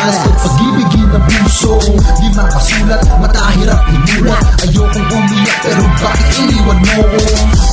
At pag-ibigin ng puso, di makasulat, matahirap hinulat. Ayokong umiyak pero bakit iniwan mo ko?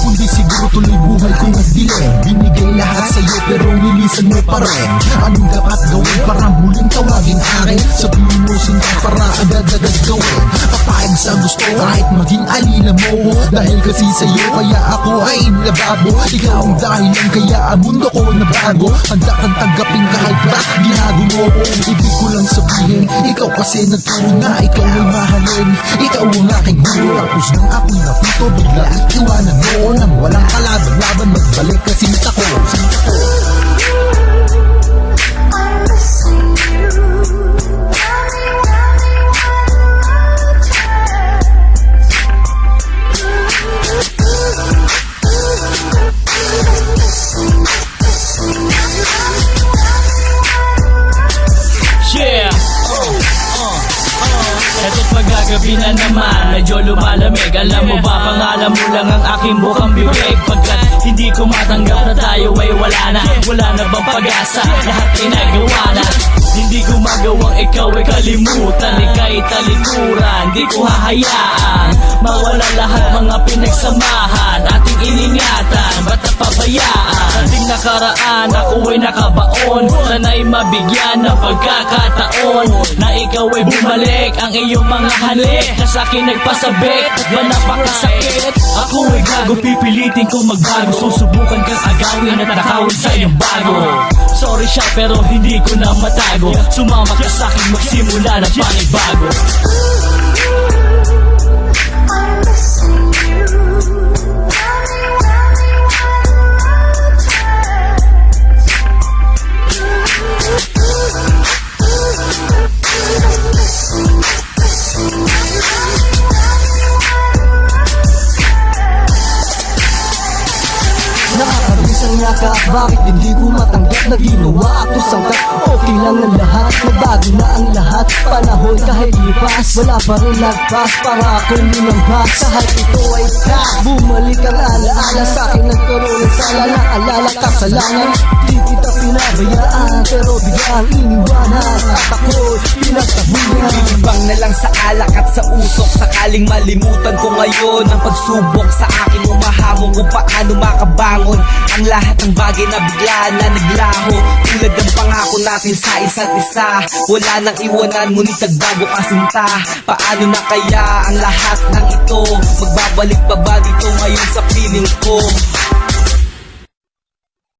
Kundi siguro tuloy buhay kong nagdilim. Binigay lahat sa'yo pero nilisan mo pa rin. Anong dapat gawin para muling tawagin akin? Sabihin mo sinta para agad-agad gawin. Papayag sa gusto kahit maging alila mo ko. Dahil kasi sa'yo kaya ako ay inlababo. Ikaw ang dahilan kaya ang mundo ko nabago. Handa kang tanggapin kahit ba ginago mo ko. Ibig ko lang sabihin, ikaw kasi nagturo na ikaw ay mahalin. Ikaw ang aking guro. Tapos nang ako'y napito, bigla iwanan mo nang walang kalaban-laban. Magbalik ka sinta ko. Eto't magagabi na naman, medyo lumalamig. Alam mo ba, pangalan mo lang ang aking bukang bibig. Pagkat hindi ko matanggap na tayo ay wala na. Wala na bang pag-asa, lahat ay nagawa na. Hindi ko magawang ikaw ay kalimutan. Ika'y talikuran, di ko hahayaan mawala lahat mga pinagsamahan. Ating iningatan, ba't napabayaan? Ating nakaraan, ako ay nakabaon. Sana'y mabigyan ng pagkakataon na ikaw ay bumalik. Ang iyong mga halik na sa'kin nagpasabik at ba napakasakit? Ako ay gago, pipilitin ko magbago. Susubukan kang agawin at nakawin sa iyong bago. Sorry siya pero hindi ko na matago. Sumama ka sa'kin, magsimula na panibago. Nakakabisang yakap, bakit hindi ko matanggap na ginawa ako sangkap? Okay lang ang lahat, nabago na ang lahat. Panahon kahit lipas, wala pa rin nagpas para akong minampas. Kahit ito ay past, bumalik ang alaala sa'kin. Nagkaroon ng sala, naalala kasalanan. Di kita pinabayaan, pero biglang iniwanan. At ako'y pinagtabunan. Bibang na lang sa alak at sa usok. Sakaling malimutan ko ngayon ang pagsubok sa akin. Umahamon kung paano makabangon ang lahat ng bagay na bigla na naglaho. Tulad ng pangako natin sa isa't isa, wala nang iwanan ngunit nagbago ka sinta. Paano na kaya ang lahat ng ito? Magbabalik pa ba dito ngayon sa piling ko?